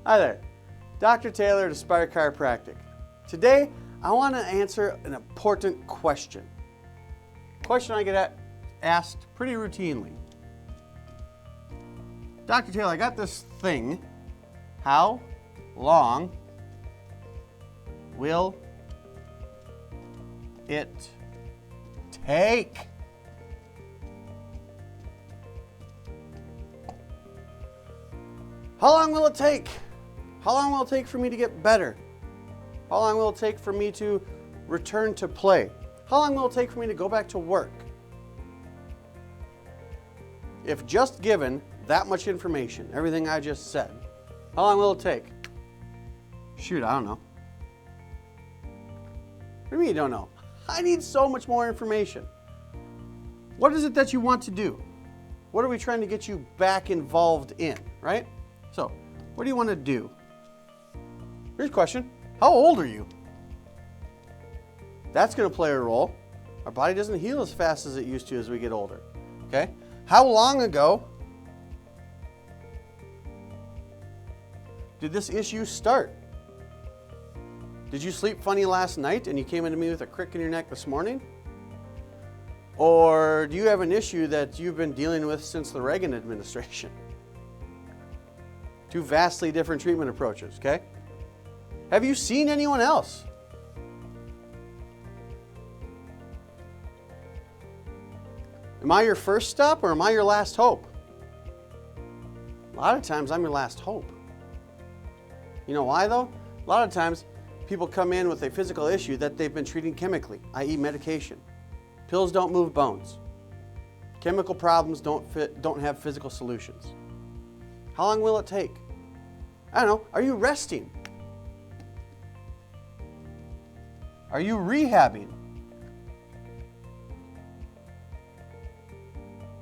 Hi there, Dr. Taylor at Aspire Chiropractic. Today, I want to answer an important question. Question I get asked pretty routinely. Dr. Taylor, I got this thing. How long will it take? How long will it take? How long will it take for me to get better? How long will it take for me to return to play? How long will it take for me to go back to work? If just given that much information, everything I just said, how long will it take? Shoot, I don't know. What do you mean you don't know? I need so much more information. What is it that you want to do? What are we trying to get you back involved in, right? So, what do you want to do? Here's a question. How old are you? That's going to play a role. Our body doesn't heal as fast as it used to as we get older. Okay? How long ago did this issue start? Did you sleep funny last night and you came into me with a crick in your neck this morning? Or do you have an issue that you've been dealing with since the Reagan administration? Two vastly different treatment approaches, okay? Have you seen anyone else? Am I your first stop or am I your last hope? A lot of times I'm your last hope. You know why though? A lot of times people come in with a physical issue that they've been treating chemically, i.e. medication. Pills don't move bones. Chemical problems don't have physical solutions. How long will it take? I don't know. Are you resting? Are you rehabbing?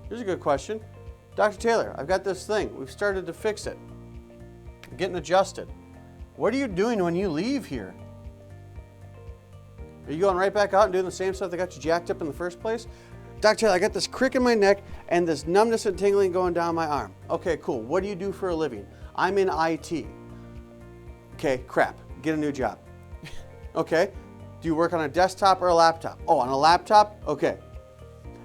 Here's a good question. Dr. Taylor, I've got this thing. We've started to fix it. I'm getting adjusted. What are you doing when you leave here? Are you going right back out and doing the same stuff that got you jacked up in the first place? Dr. Taylor, I got this crick in my neck and this numbness and tingling going down my arm. Okay, cool. What do you do for a living? I'm in IT. Okay, crap. Get a new job. Okay. Do you work on a desktop or a laptop? Oh, on a laptop? Okay.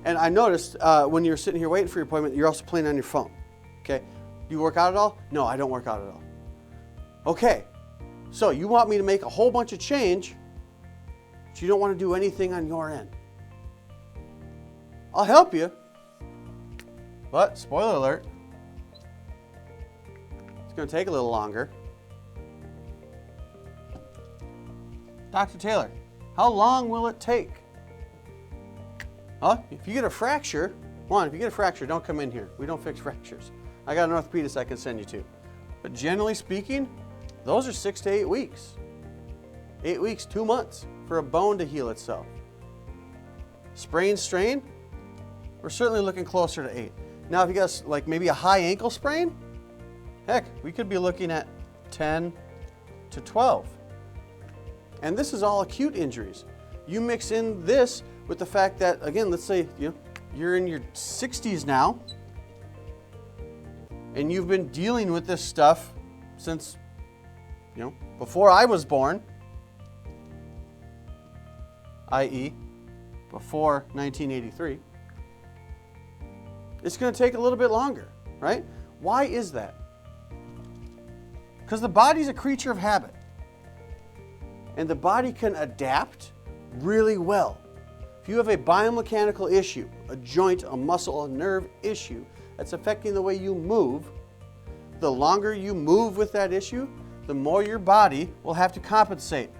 And I noticed when you're sitting here waiting for your appointment, you're also playing on your phone. Okay. Do you work out at all? No, I don't work out at all. Okay. So you want me to make a whole bunch of change, but you don't want to do anything on your end. I'll help you. But, spoiler alert, it's going to take a little longer. Dr. Taylor, how long will it take? If you get a fracture, don't come in here. We don't fix fractures. I got an orthopedist I can send you to. But generally speaking, those are 6 to 8 weeks. 8 weeks, 2 months for a bone to heal itself. Sprain, strain, we're certainly looking closer to 8. Now, if you got like maybe a high ankle sprain, heck, we could be looking at 10 to 12. And this is all acute injuries. You mix in this with the fact that, again, let's say you're in your 60s now, and you've been dealing with this stuff since, before I was born, i.e., before 1983. It's going to take a little bit longer, right? Why is that? Because the body's a creature of habit. And the body can adapt really well. If you have a biomechanical issue, a joint, a muscle, a nerve issue that's affecting the way you move, the longer you move with that issue, the more your body will have to compensate.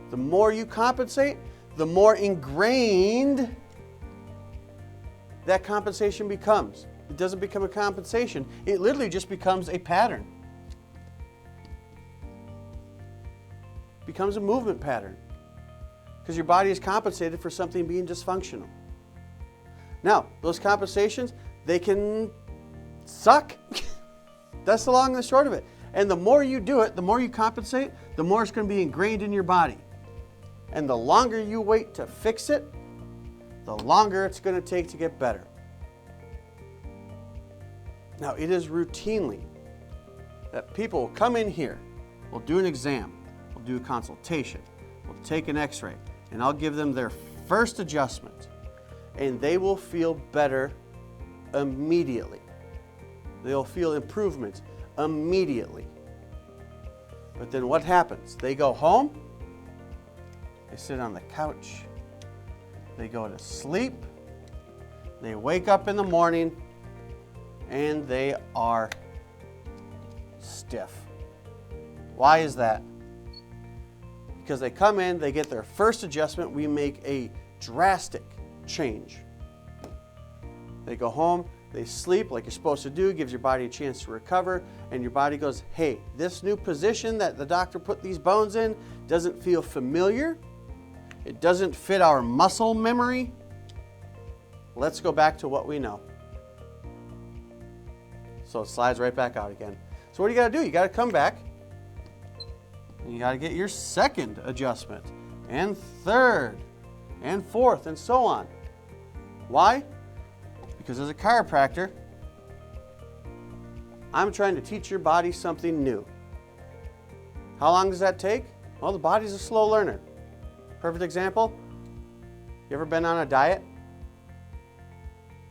The more you compensate, the more ingrained that compensation becomes. It doesn't become a compensation. It literally just becomes a pattern. It becomes a movement pattern because your body is compensated for something being dysfunctional. Now, those compensations, they can suck. That's the long and the short of it. And the more you do it, the more you compensate, the more it's going to be ingrained in your body. And the longer you wait to fix it, the longer it's going to take to get better. Now, it is routinely that people will come in here, we'll do an exam, we'll do a consultation, we'll take an x-ray, and I'll give them their first adjustment, and they will feel better immediately. They'll feel improvements immediately. But then what happens? They go home, they sit on the couch, they go to sleep, they wake up in the morning, and they are stiff. Why is that? Because they come in, they get their first adjustment, we make a drastic change. They go home, they sleep like you're supposed to do, gives your body a chance to recover, and your body goes, hey, this new position that the doctor put these bones in doesn't feel familiar. It doesn't fit our muscle memory. Let's go back to what we know. So it slides right back out again. So what do you got to do? You got to come back, and you got to get your second adjustment, and third, and fourth, and so on. Why? Because as a chiropractor, I'm trying to teach your body something new. How long does that take? Well, the body's a slow learner. Perfect example, you ever been on a diet?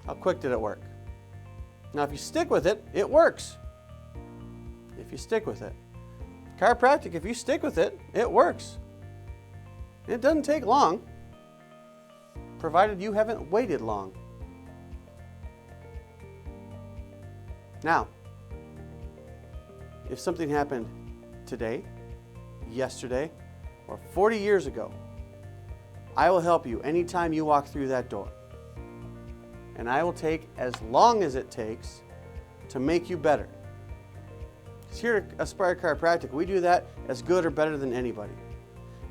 How quick did it work? Now, if you stick with it, it works. If you stick with it. Chiropractic, if you stick with it, it works. It doesn't take long, provided you haven't waited long. Now, if something happened today, yesterday, or 40 years ago, I will help you anytime you walk through that door. And I will take as long as it takes to make you better. Because here at Aspire Chiropractic, we do that as good or better than anybody.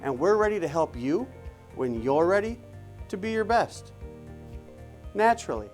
And we're ready to help you when you're ready to be your best. Naturally.